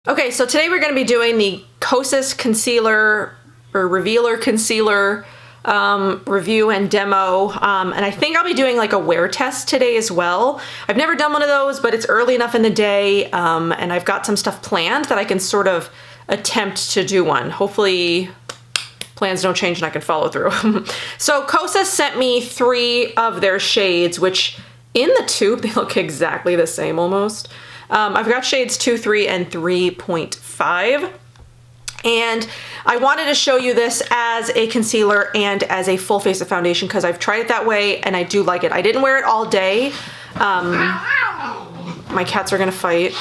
Okay, so today we're going to be doing the Kosas concealer or revealer concealer review and demo, and I think I'll be doing like a wear test today as well. I've never done one of those, but it's early enough in the day, and I've got some stuff planned that I can sort of attempt to do one. Hopefully plans don't change and I can follow through. So Kosas sent me 3 of their shades, which in the tube they look exactly the same almost. I've got shades 2, 3, and 3.5. And I wanted to show you this as a concealer and as a full face of foundation because I've tried it that way and I do like it. I didn't wear it all day. My cats are gonna fight.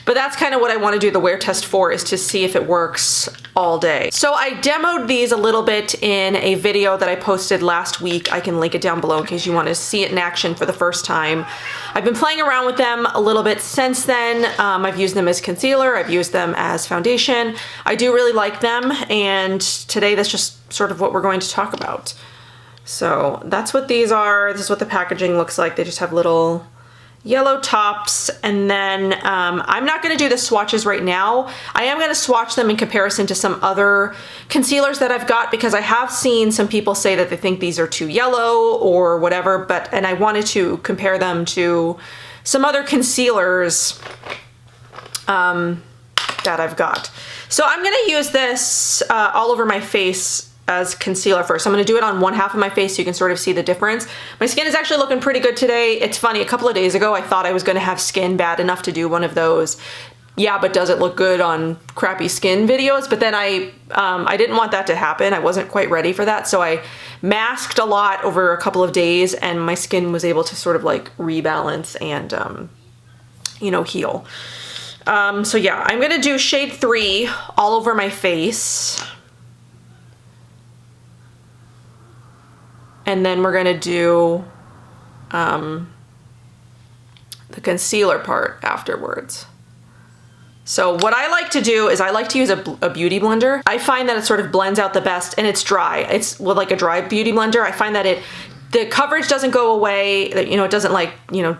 But that's kind of what I want to do the wear test for, is to see if it works all day. So I demoed these a little bit in a video that I posted last week. I can link it down below in case you want to see it in action for the first time. I've been playing around with them a little bit since then. I've used them as concealer, I've used them as foundation. I do really like them, and today that's just sort of what we're going to talk about. So that's what these are. This is what the packaging looks like. They just have little yellow tops, and then I'm not going to do the swatches right now. I am going to swatch them in comparison to some other concealers that I've got because I have seen some people say that they think these are too yellow or whatever, and I wanted to compare them to some other concealers that I've got. So I'm going to use this all over my face as concealer first. I'm going to do it on one half of my face so you can sort of see the difference. My skin is actually looking pretty good today. It's funny, a couple of days ago I thought I was going to have skin bad enough to do one of those "yeah, but does it look good on crappy skin" videos, but then I didn't want that to happen. I wasn't quite ready for that, so I masked a lot over a couple of days and my skin was able to sort of like rebalance and you know, heal. So yeah, I'm going to do shade 3 all over my face. And then we're gonna do the concealer part afterwards. So what I like to do is I like to use a beauty blender. I find that it sort of blends out the best, and it's dry. It's with like a dry beauty blender. I find that the coverage doesn't go away, you know, it doesn't like, you know,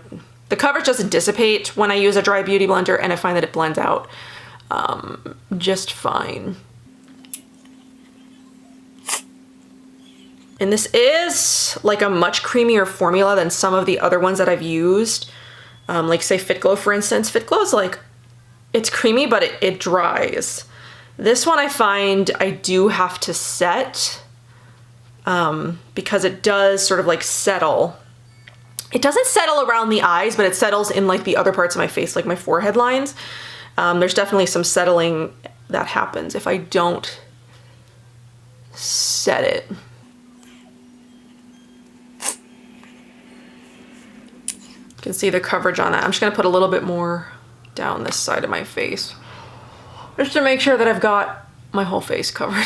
the coverage doesn't dissipate when I use a dry beauty blender, and I find that it blends out just fine. And this is like a much creamier formula than some of the other ones that I've used. Like say Fit Glow, for instance. Fit Glow is like, it's creamy, but it dries. This one I find I do have to set because it does sort of like settle. It doesn't settle around the eyes, but it settles in like the other parts of my face, like my forehead lines. There's definitely some settling that happens if I don't set it. You can see the coverage on that. I'm just gonna put a little bit more down this side of my face just to make sure that I've got my whole face covered.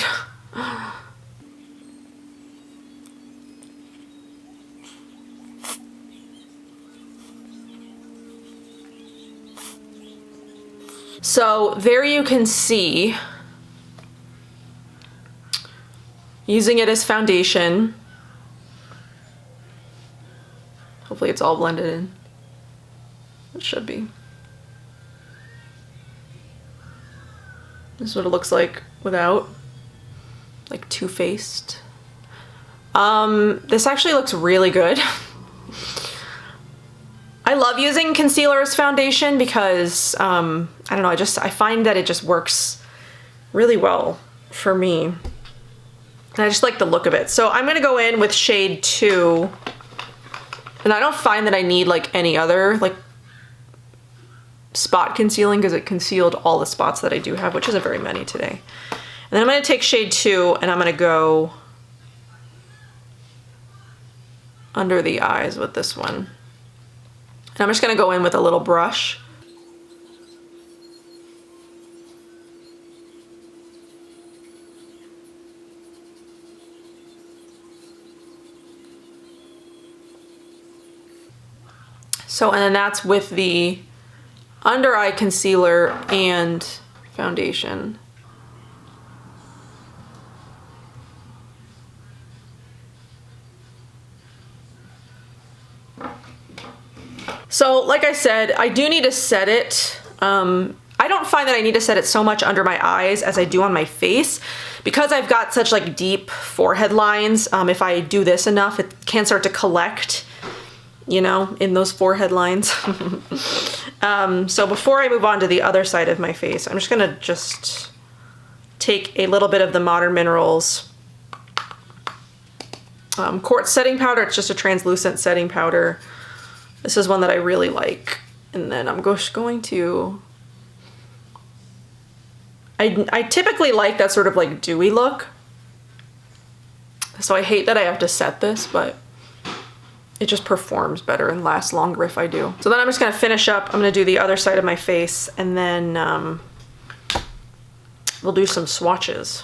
So there you can see, using it as foundation. Hopefully it's all blended in. It should be. This is what it looks like without, like two-faced. This actually looks really good. I love using concealer as foundation because, I don't know, I find that it just works really well for me. And I just like the look of it. So I'm gonna go in with shade 2. And I don't find that I need like any other like spot concealing because it concealed all the spots that I do have, which isn't very many today. And then I'm going to take shade 2 and I'm going to go under the eyes with this one. And I'm just going to go in with a little brush. So, and then that's with the under eye concealer and foundation. So like I said, I do need to set it. I don't find that I need to set it so much under my eyes as I do on my face because I've got such like deep forehead lines. If I do this enough, it can start to collect, you know, in those forehead lines. So before I move on to the other side of my face, I'm just gonna take a little bit of the Modern Minerals quartz setting powder. It's just a translucent setting powder. This is one that I really like. And then I'm just going to, I typically like that sort of like dewy look. So I hate that I have to set this, but it just performs better and lasts longer if I do. So then I'm just gonna finish up. I'm gonna do the other side of my face, and then we'll do some swatches.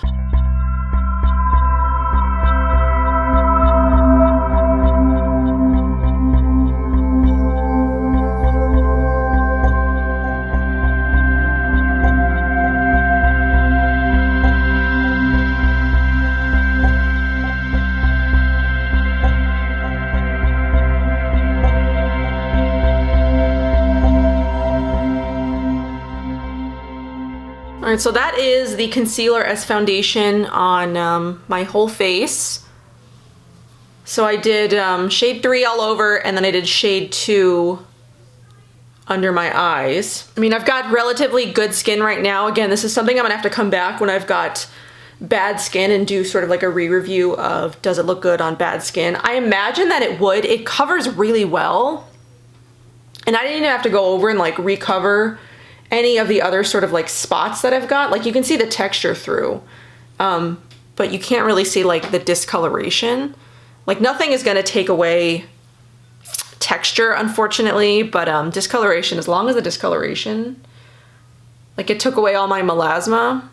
All right, so that is the concealer as foundation on my whole face. So I did shade 3 all over, and then I did shade 2 under my eyes. I mean, I've got relatively good skin right now. Again, this is something I'm gonna have to come back when I've got bad skin and do sort of like a re-review of does it look good on bad skin. I imagine that it would. It covers really well. And I didn't even have to go over and like recover any of the other sort of like spots that I've got. Like you can see the texture through, but you can't really see like the discoloration. Like nothing is gonna take away texture, unfortunately, but discoloration, as long as the discoloration, like it took away all my melasma,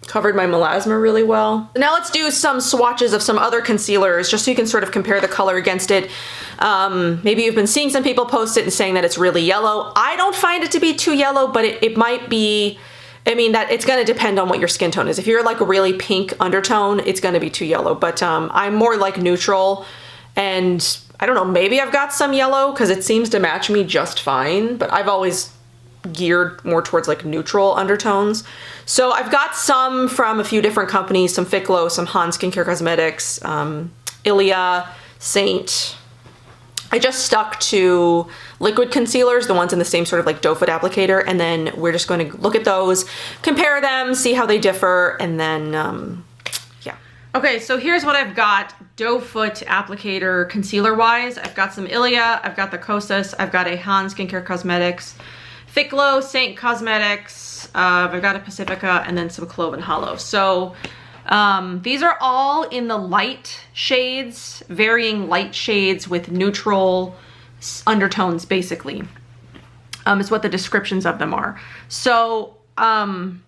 covered my melasma really well. Now let's do some swatches of some other concealers just so you can sort of compare the color against it. Maybe you've been seeing some people post it and saying that it's really yellow. I don't find it to be too yellow, but it might be, I mean, that it's gonna depend on what your skin tone is. If you're like a really pink undertone, it's gonna be too yellow, but I'm more like neutral, and I don't know, maybe I've got some yellow because it seems to match me just fine, but I've always geared more towards like neutral undertones. So I've got some from a few different companies, some Ficlo, some Han Skincare Cosmetics, Ilia, Saint. I just stuck to liquid concealers, the ones in the same sort of like doe foot applicator, and then we're just going to look at those, compare them, see how they differ, and then yeah. Okay, so here's what I've got doe foot applicator concealer wise. I've got some Ilia, I've got the Kosas, I've got a Han Skincare Cosmetics, Ficlo, Saint Cosmetics, I've got a Pacifica, and then some Clove and Hollow. So these are all in the light shades, varying light shades with neutral undertones, basically, is what the descriptions of them are. So I'm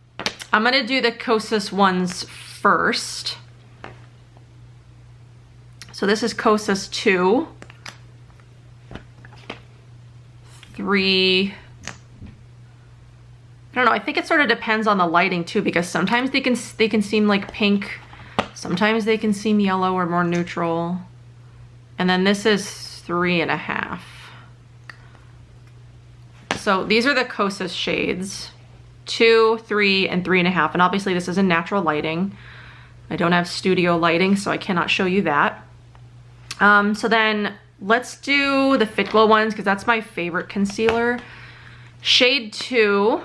gonna do the Kosas ones first. So this is Kosas 2, 3, I don't know, I think it sort of depends on the lighting too, because sometimes they can seem like pink, sometimes they can seem yellow or more neutral. And then this is 3.5. So these are the Kosas shades, 2, 3, and 3.5. And obviously this is in natural lighting. I don't have studio lighting, so I cannot show you that. So then let's do the Ficlo ones, because that's my favorite concealer. Shade 2.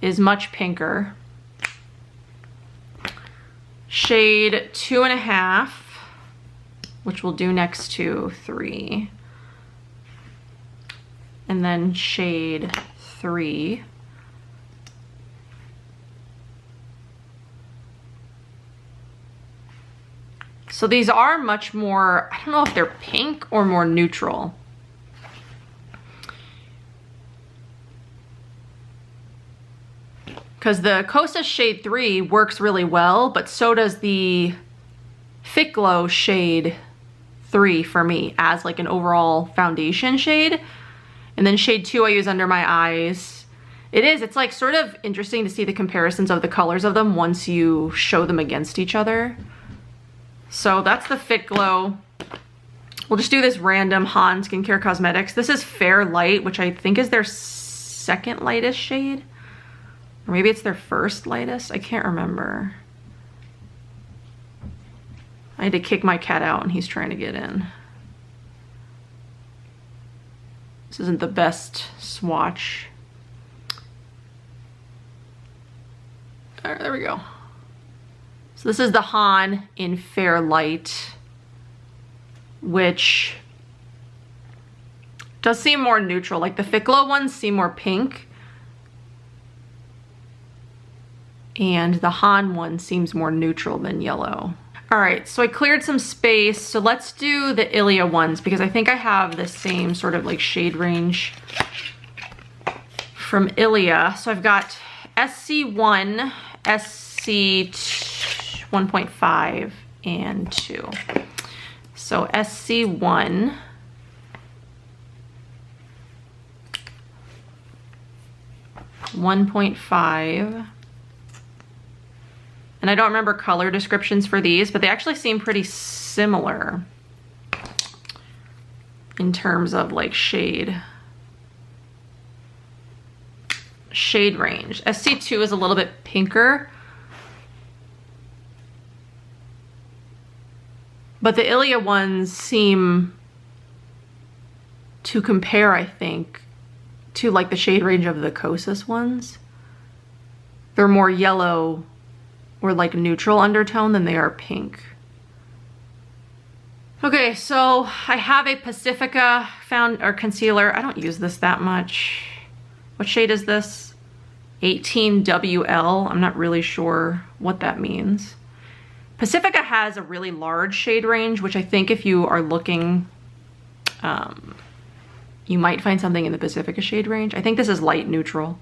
Is much pinker. Shade 2.5, which we'll do next to 3. And then shade 3. So these are much more, I don't know if they're pink or more neutral. Because the Kosas shade 3 works really well, but so does the Ficlo shade 3 for me as like an overall foundation shade. And then shade 2 I use under my eyes. It's like sort of interesting to see the comparisons of the colors of them once you show them against each other. So that's the Fit Glow. We'll just do this random Han Skincare Cosmetics. This is Fair Light, which I think is their second lightest shade. Or maybe it's their first lightest. I can't remember. I had to kick my cat out and he's trying to get in. This isn't the best swatch. All right, there we go. So this is the Han in Fair Light, which does seem more neutral. Like the Fit Glow ones seem more pink. And the Han one seems more neutral than yellow. All right, so I cleared some space. So let's do the Ilia ones because I think I have the same sort of like shade range from Ilia. So I've got SC1, SC 1.5, and 2. So SC1, $1.5. And I don't remember color descriptions for these, but they actually seem pretty similar in terms of like shade range. SC2 is a little bit pinker, but the Ilia ones seem to compare, I think, to like the shade range of the Kosas ones. They're more yellow or like neutral undertone than they are pink. Okay, so I have a Pacifica concealer. I don't use this that much. What shade is this? 18WL. I'm not really sure what that means. Pacifica has a really large shade range, which I think if you are looking, you might find something in the Pacifica shade range. I think this is light neutral.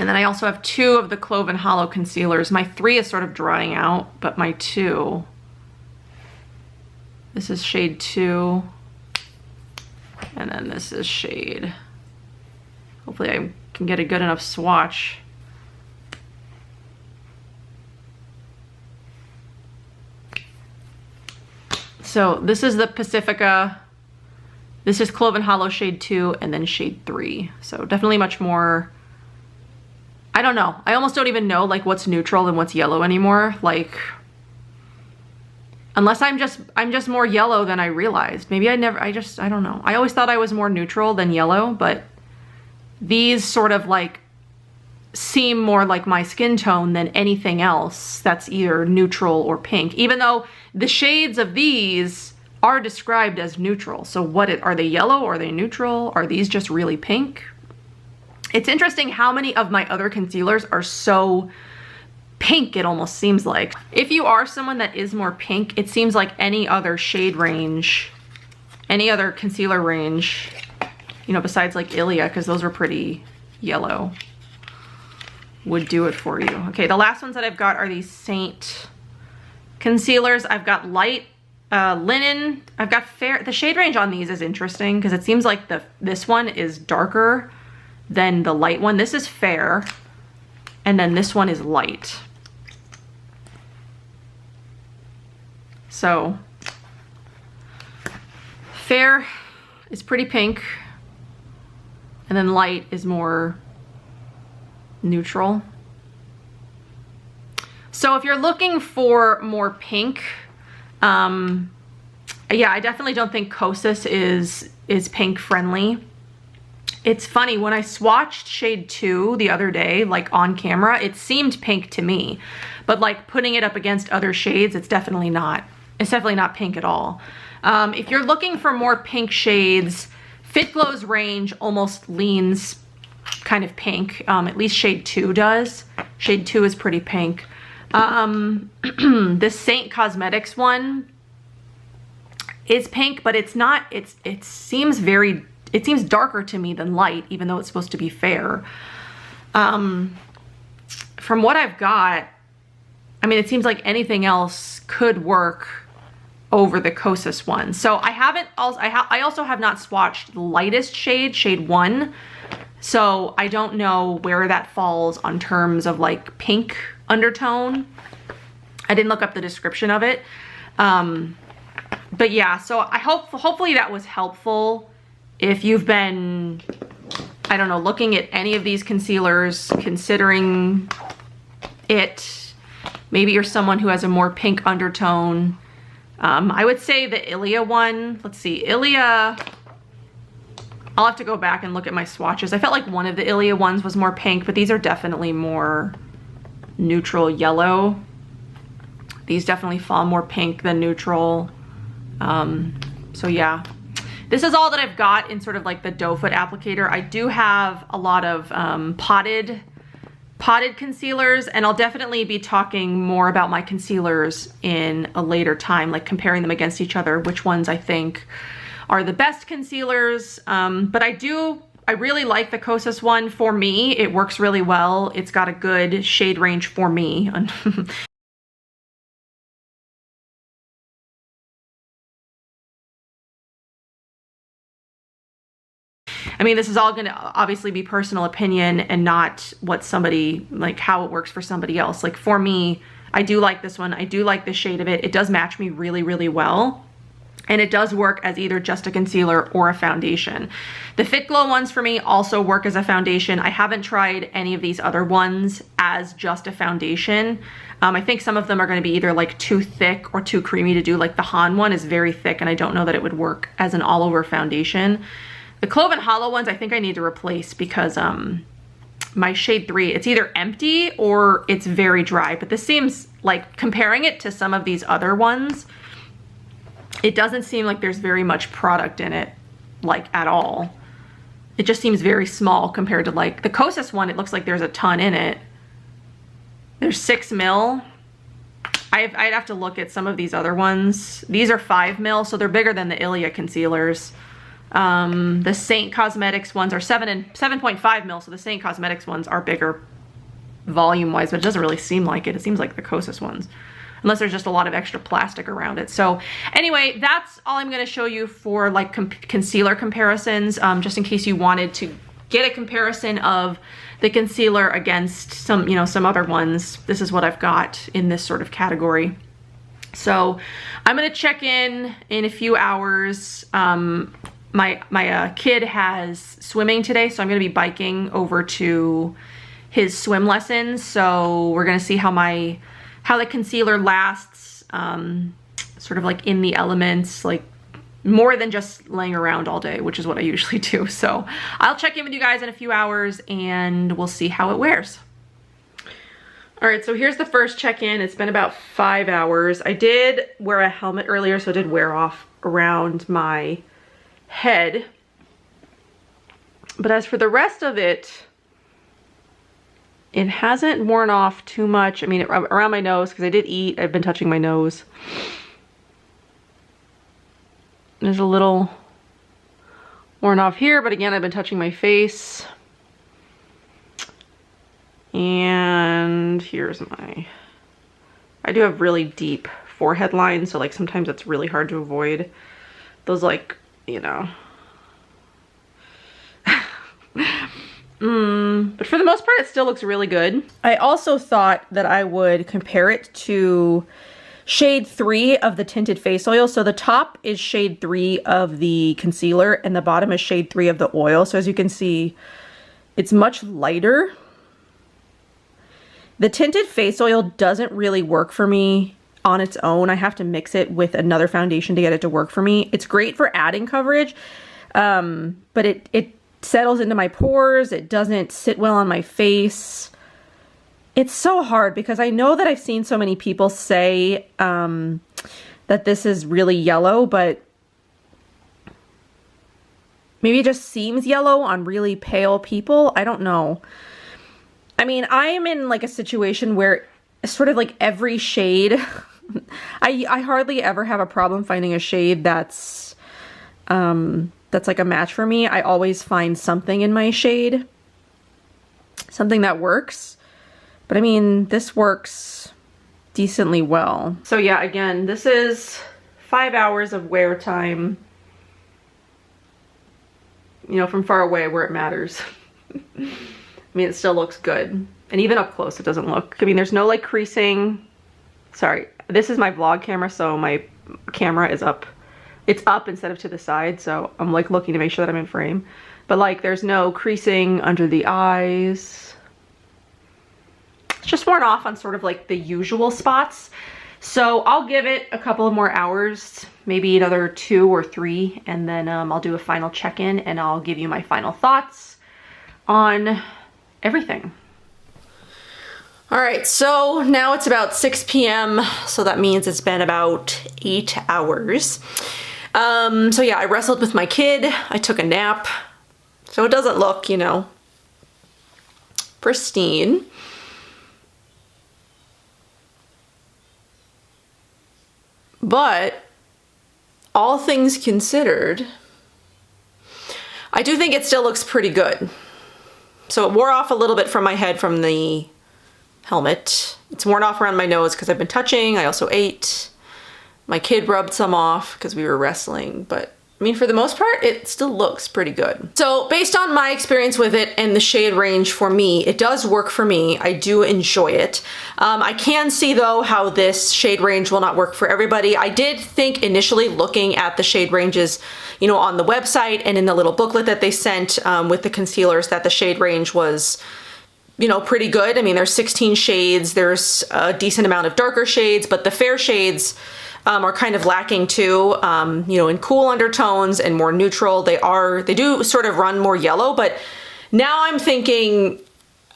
And then I also have 2 of the Clove and Hollow concealers. My 3 is sort of drying out, but my 2, this is shade 2. And then this is shade, hopefully I can get a good enough swatch. So this is the Pacifica, this is Clove and Hollow shade 2, and then shade 3. So definitely much more, I don't know. I almost don't even know like what's neutral and what's yellow anymore. Like, unless I'm just more yellow than I realized. Maybe I don't know. I always thought I was more neutral than yellow, but these sort of like seem more like my skin tone than anything else that's either neutral or pink, even though the shades of these are described as neutral. So are they yellow? Are they neutral? Are these just really pink? It's interesting how many of my other concealers are so pink, it almost seems like. If you are someone that is more pink, it seems like any other shade range, any other concealer range, you know, besides like Ilia, because those are pretty yellow, would do it for you. Okay, the last ones that I've got are these Saint concealers. I've got light linen, I've got fair. The shade range on these is interesting because it seems like this one is darker than the light one. This is fair, and then this one is light. So fair is pretty pink, and then light is more neutral. So if you're looking for more pink, yeah, I definitely don't think Kosas is pink friendly. It's funny, when I swatched shade 2 the other day, like on camera, it seemed pink to me, but like putting it up against other shades, it's definitely not pink at all. If you're looking for more pink shades, Fit Glow's range almost leans kind of pink. At least shade 2 does. Shade 2 is pretty pink. This Saint Cosmetics one is pink, but it's not, it seems darker to me than light, even though it's supposed to be fair. From what I've got, I mean, it seems like anything else could work over the Kosas one. So I also have not swatched the lightest shade, shade 1. So I don't know where that falls on terms of like pink undertone. I didn't look up the description of it. But yeah, so hopefully that was helpful. If you've been, I don't know, looking at any of these concealers, considering it, maybe you're someone who has a more pink undertone. I would say the Ilia one, let's see, Ilia, I'll have to go back and look at my swatches. I felt like one of the Ilia ones was more pink, but these are definitely more neutral yellow. These definitely fall more pink than neutral. So yeah, this is all that I've got in sort of like the doe foot applicator. I do have a lot of potted concealers, and I'll definitely be talking more about my concealers in a later time, like comparing them against each other, which ones I think are the best concealers. But I really like the Kosas one. For me, it works really well. It's got a good shade range for me. I mean, this is all gonna obviously be personal opinion and not what somebody, like how it works for somebody else. Like for me, I do like this one. I do like the shade of it. It does match me really, really well. And it does work as either just a concealer or a foundation. The Fit Glow ones for me also work as a foundation. I haven't tried any of these other ones as just a foundation. I think some of them are gonna be either like too thick or too creamy to do. Like the Han one is very thick, and I don't know that it would work as an all over foundation. The Cloven Hollow ones I think I need to replace because my shade 3, it's either empty or it's very dry. But this seems like, comparing it to some of these other ones, it doesn't seem like there's very much product in it, like at all. It just seems very small compared to like the Kosas one. It looks like there's a ton in it. There's 6 mil. I'd have to look at some of these other ones. These are 5 mil, so they're bigger than the Ilia concealers. The Saint Cosmetics ones are 7.5 mil, so the Saint Cosmetics ones are bigger volume wise, but it doesn't really seem like it. It seems like the Kosas ones, unless there's just a lot of extra plastic around it. So anyway, that's all I'm going to show you for like concealer comparisons, just in case you wanted to get a comparison of the concealer against some, you know, some other ones. This is what I've got in this sort of category. So I'm going to check in a few hours. My kid has swimming today, so I'm going to be biking over to his swim lessons. So we're going to see how the concealer lasts, sort of like in the elements, like more than just laying around all day, which is what I usually do. So I'll check in with you guys in a few hours and we'll see how it wears. All right, so here's the first check-in. It's been about 5 hours. I did wear a helmet earlier, so it did wear off around my head. But as for the rest of it, it hasn't worn off too much. I mean, around my nose, because I did eat. I've been touching my nose. There's a little worn off here, but again, I've been touching my face. And here's I do have really deep forehead lines, so like sometimes it's really hard to avoid those, like, you know. But for the most part, it still looks really good. I also thought that I would compare it to shade 3 of the tinted face oil. So the top is shade 3 of the concealer and the bottom is shade 3 of the oil. So as you can see, it's much lighter. The tinted face oil doesn't really work for me on its own. I have to mix it with another foundation to get it to work for me. It's great for adding coverage, but it settles into my pores. It doesn't sit well on my face. It's so hard because I know that I've seen so many people say that this is really yellow, but maybe it just seems yellow on really pale people. I don't know. I mean, I am in like a situation where sort of like every shade, I hardly ever have a problem finding a shade that's like a match for me. I always find something in my shade, something that works. But I mean, this works decently well. So yeah, again, this is 5 hours of wear time, you know, from far away where it matters. I mean, it still looks good. And even up close, it doesn't look, I mean, there's no like creasing. Sorry, this is my vlog camera, so my camera is up. It's up instead of to the side, so I'm like looking to make sure that I'm in frame. But like there's no creasing under the eyes. It's just worn off on sort of like the usual spots. So I'll give it a couple of more hours, maybe another 2 or 3, and then I'll do a final check-in and I'll give you my final thoughts on everything. All right, so now it's about 6 p.m. So that means it's been about 8 hours. So yeah, I wrestled with my kid. I took a nap. So it doesn't look, you know, pristine. But all things considered, I do think it still looks pretty good. So it wore off a little bit from my head from the helmet. It's worn off around my nose because I've been touching. I also ate. My kid rubbed some off because we were wrestling, but I mean, for the most part, it still looks pretty good. So based on my experience with it and the shade range for me, it does work for me. I do enjoy it. I can see though how this shade range will not work for everybody. I did think initially looking at the shade ranges, you know, on the website and in the little booklet that they sent with the concealers, that the shade range was, you know, pretty good. I mean, there's 16 shades, there's a decent amount of darker shades, but the fair shades are kind of lacking too, you know, in cool undertones and more neutral. They do sort of run more yellow, but now I'm thinking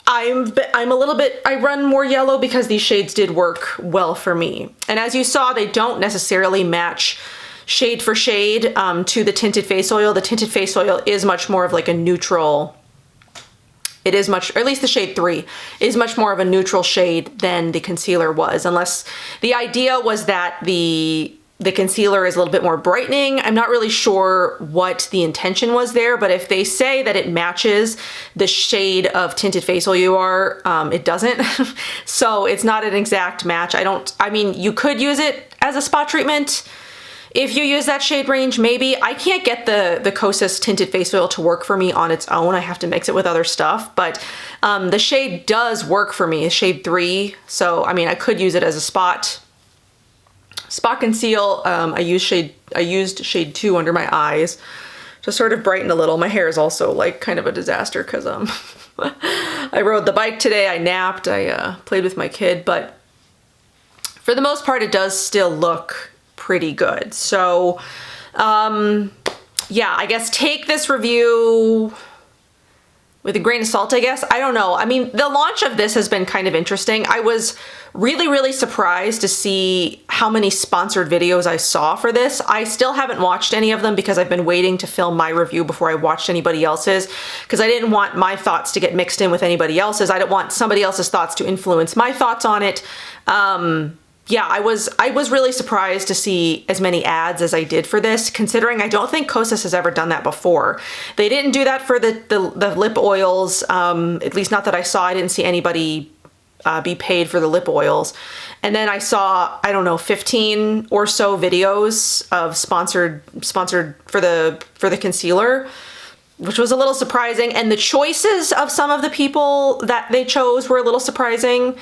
I run more yellow because these shades did work well for me. And as you saw, they don't necessarily match shade for shade to the tinted face oil. The tinted face oil is much more of like a neutral. It is much, or at least the shade 3 is much more of a neutral shade than the concealer was, unless the idea was that the concealer is a little bit more brightening. I'm not really sure what the intention was there, but if they say that it matches the shade of tinted face oil you are, it doesn't. So it's not an exact match. I mean, you could use it as a spot treatment. If you use that shade range, maybe. I can't get the Kosas tinted face oil to work for me on its own. I have to mix it with other stuff, but the shade does work for me, shade 3. So, I mean, I could use it as a spot conceal. I used shade 2 under my eyes to sort of brighten a little. My hair is also like kind of a disaster because I rode the bike today, I napped, I played with my kid, but for the most part, it does still look pretty good. So yeah, I guess take this review with a grain of salt, I guess. I don't know. I mean, the launch of this has been kind of interesting. I was really, really surprised to see how many sponsored videos I saw for this. I still haven't watched any of them because I've been waiting to film my review before I watched anybody else's, because I didn't want my thoughts to get mixed in with anybody else's. I didn't want somebody else's thoughts to influence my thoughts on it. Yeah, I was really surprised to see as many ads as I did for this, considering I don't think Kosas has ever done that before. They didn't do that for the lip oils, at least not that I saw. I didn't see anybody be paid for the lip oils. And then I saw, I don't know, 15 or so videos of sponsored for the concealer, which was a little surprising. And the choices of some of the people that they chose were a little surprising.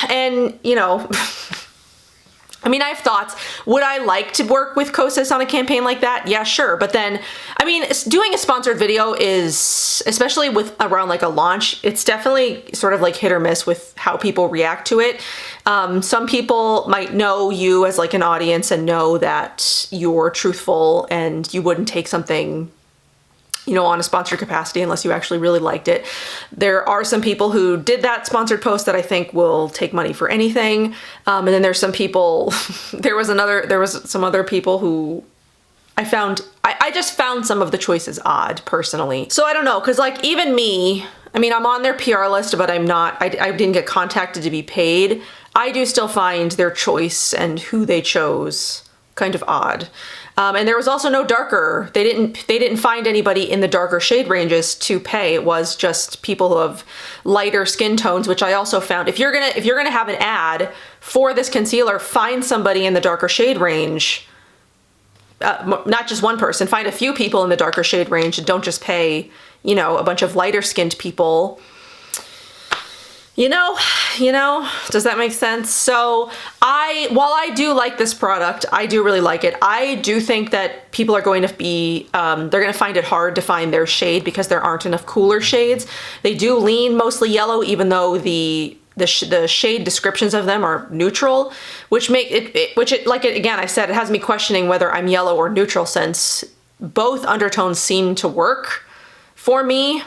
And you know, I mean, I have thoughts. Would I like to work with Kosas on a campaign like that? Yeah, sure. But then, I mean, doing a sponsored video is, especially with around like a launch, it's definitely sort of like hit or miss with how people react to it. Some people might know you as like an audience and know that you're truthful and you wouldn't take something, you know, on a sponsored capacity unless you actually really liked it. There are some people who did that sponsored post that I think will take money for anything. And then there's some people, there was some other people who I just found some of the choices odd personally. So I don't know, cause like even me, I mean, I'm on their PR list, but I didn't get contacted to be paid. I do still find their choice and who they chose kind of odd. And there was also no darker. They didn't find anybody in the darker shade ranges to pay. It was just people who have lighter skin tones, which I also found. If you're gonna have an ad for this concealer, find somebody in the darker shade range. Not just one person. Find a few people in the darker shade range and don't just pay, you know, a bunch of lighter skinned people. You know, does that make sense? So while I do like this product, I do really like it. I do think that people are going to be, they're going to find it hard to find their shade because there aren't enough cooler shades. They do lean mostly yellow, even though the shade descriptions of them are neutral, which make it, again, I said, it has me questioning whether I'm yellow or neutral, since both undertones seem to work for me.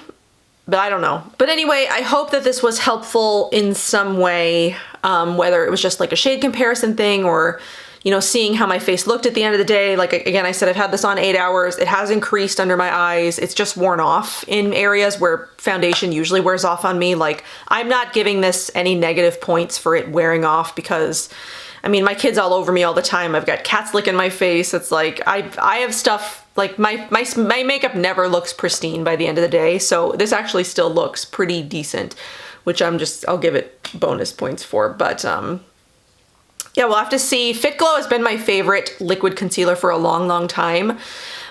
But I don't know. But anyway, I hope that this was helpful in some way, whether it was just like a shade comparison thing or, seeing how my face looked at the end of the day. Like, again, I said, I've had this on 8 hours. It has increased under my eyes. It's just worn off in areas where foundation usually wears off on me. Like, I'm not giving this any negative points for it wearing off because, I mean, my kid's all over me all the time. I've got cats licking my face. It's like, I have stuff. Like my makeup never looks pristine by the end of the day, so this actually still looks pretty decent, which I'll give it bonus points for. But yeah, we'll have to see. Fit Glow has been my favorite liquid concealer for a long time.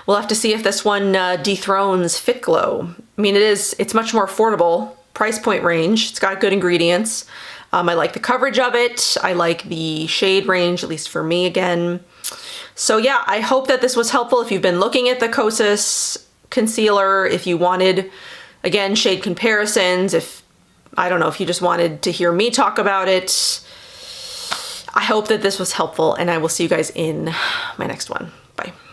We'll have to see if this one dethrones Fit Glow. I mean, it's much more affordable price point range. It's got good ingredients. I like the coverage of it. I like the shade range, at least for me again. So yeah, I hope that this was helpful. If you've been looking at the Kosas concealer, if you wanted, again, shade comparisons, if you just wanted to hear me talk about it, I hope that this was helpful, and I will see you guys in my next one. Bye.